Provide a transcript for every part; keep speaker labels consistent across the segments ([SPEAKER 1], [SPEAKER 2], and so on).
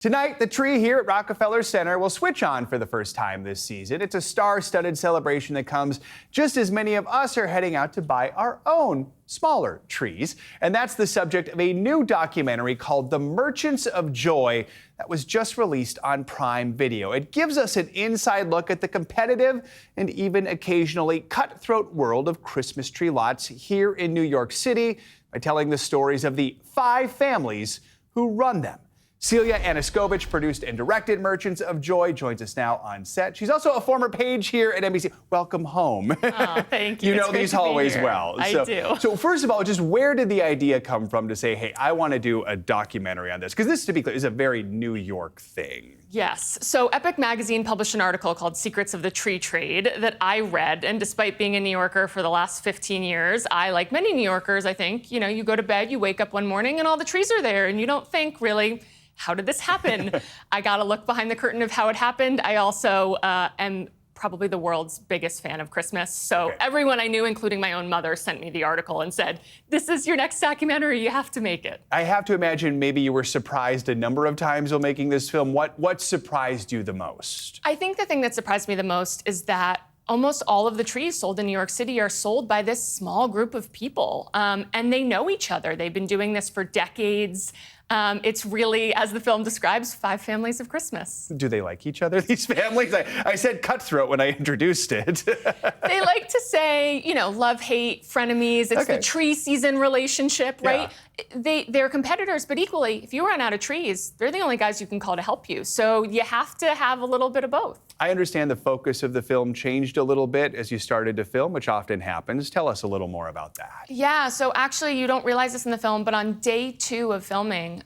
[SPEAKER 1] Tonight, the tree here at Rockefeller Center will switch on for the first time this season. It's a star-studded celebration that comes just as many of us are heading out to buy our own smaller trees. And that's the subject of a new documentary called The Merchants of Joy that was just released on Prime Video. It gives us an inside look at the competitive and even occasionally cutthroat world of Christmas tree lots here in New York City by telling the stories of the 5 families who run them. Celia Aniskovich produced and directed Merchants of Joy, joins us now on set. She's also a former page here at NBC. Welcome home.
[SPEAKER 2] Oh, thank you.
[SPEAKER 1] You know these hallways well.
[SPEAKER 2] I do.
[SPEAKER 1] So first of all, just where did the idea come from to say, hey, I want to do a documentary on this? Because this, to be clear, is a very New York thing.
[SPEAKER 2] Yes. So Epic Magazine published an article called Secrets of the Tree Trade that I read. And despite being a New Yorker for the last 15 years, I, like many New Yorkers, I think, you go to bed, you wake up one morning and all the trees are there and you don't think really, how did this happen? I got a look behind the curtain of how it happened. I also am probably the world's biggest fan of Christmas. So everyone I knew, including my own mother, sent me the article and said, this is your next documentary, you have to make it.
[SPEAKER 1] I have to imagine maybe you were surprised a number of times while making this film. What surprised you the most?
[SPEAKER 2] I think the thing that surprised me the most is that almost all of the trees sold in New York City are sold by this small group of people. And they know each other. They've been doing this for decades. It's really, as the film describes, 5 families of Christmas.
[SPEAKER 1] Do they like each other, these families? I said cutthroat when I introduced it.
[SPEAKER 2] They like to say, love, hate, frenemies. It's the tree season relationship, right? Yeah. They're competitors, but equally, if you run out of trees, they're the only guys you can call to help you. So you have to have a little bit of both.
[SPEAKER 1] I understand the focus of the film changed a little bit as you started to film, which often happens. Tell us a little more about that.
[SPEAKER 2] Yeah, so actually you don't realize this in the film, but on day 2 of filming,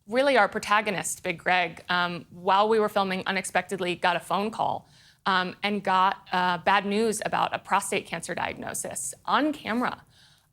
[SPEAKER 2] really our protagonist, Big Greg, while we were filming, unexpectedly got a phone call and got bad news about a prostate cancer diagnosis on camera.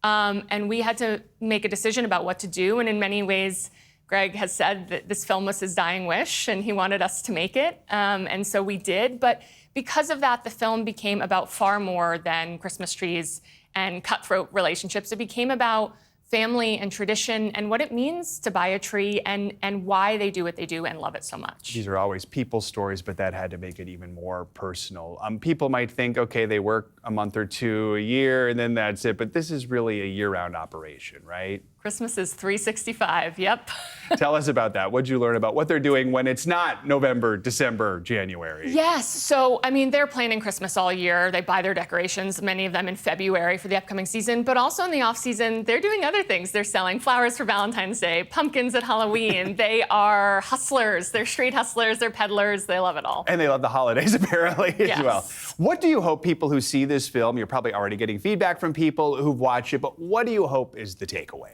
[SPEAKER 2] And we had to make a decision about what to do, and in many ways, Greg has said that this film was his dying wish and he wanted us to make it, and so we did. But because of that, the film became about far more than Christmas trees and cutthroat relationships. It became about family and tradition and what it means to buy a tree and why they do what they do and love it so much.
[SPEAKER 1] These are always people's stories, but that had to make it even more personal. People might think, okay, they work a month or 2 a year and then that's it, but this is really a year-round operation, right?
[SPEAKER 2] Christmas is 365, yep.
[SPEAKER 1] Tell us about that. What'd you learn about what they're doing when it's not November, December, January?
[SPEAKER 2] Yes, so, they're planning Christmas all year. They buy their decorations, many of them in February for the upcoming season, but also in the off-season, they're doing other things. They're selling flowers for Valentine's Day, pumpkins at Halloween. They are hustlers. They're street hustlers, they're peddlers, they love it all.
[SPEAKER 1] And they love the holidays, apparently, as well. What do you hope people who see this film, you're probably already getting feedback from people who've watched it, but what do you hope is the takeaway?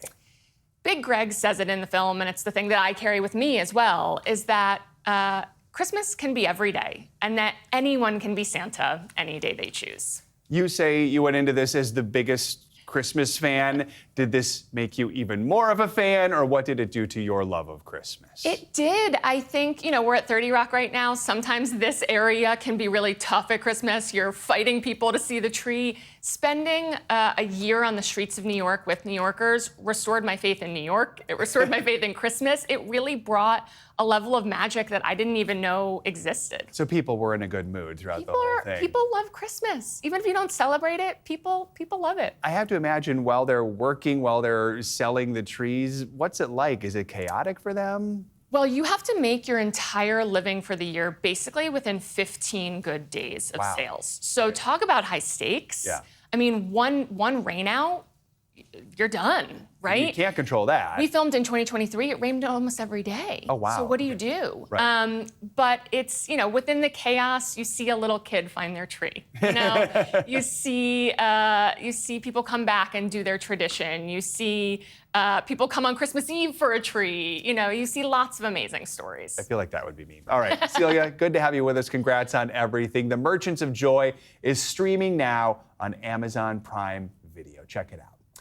[SPEAKER 2] Big Greg says it in the film, and it's the thing that I carry with me as well, is that Christmas can be every day, and that anyone can be Santa any day they choose. You
[SPEAKER 1] say you went into this as the biggest Christmas fan. Did this make you even more of a fan, or what did it do to your love of Christmas?
[SPEAKER 2] It did. I think, we're at 30 Rock right now. Sometimes this area can be really tough at Christmas. You're fighting people to see the tree. Spending a year on the streets of New York with New Yorkers restored my faith in New York. It restored my faith in Christmas. It really brought a level of magic that I didn't even know existed.
[SPEAKER 1] So people were in a good mood throughout the whole thing.
[SPEAKER 2] People love Christmas. Even if you don't celebrate it, people love it.
[SPEAKER 1] I have to imagine while they're working, while they're selling the trees, what's it like? Is it chaotic for them?
[SPEAKER 2] Well, you have to make your entire living for the year basically within 15 good days of sales. So talk about high stakes.
[SPEAKER 1] Yeah.
[SPEAKER 2] One rain out, you're done, right?
[SPEAKER 1] You can't control that.
[SPEAKER 2] We filmed in 2023. It rained almost every day.
[SPEAKER 1] Oh, wow.
[SPEAKER 2] So what do you do?
[SPEAKER 1] Right.
[SPEAKER 2] But it's, within the chaos, you see a little kid find their tree. You see people come back and do their tradition. You see people come on Christmas Eve for a tree. You see lots of amazing stories.
[SPEAKER 1] I feel like that would be me. All right, Celia, good to have you with us. Congrats on everything. The Merchants of Joy is streaming now on Amazon Prime Video. Check it out.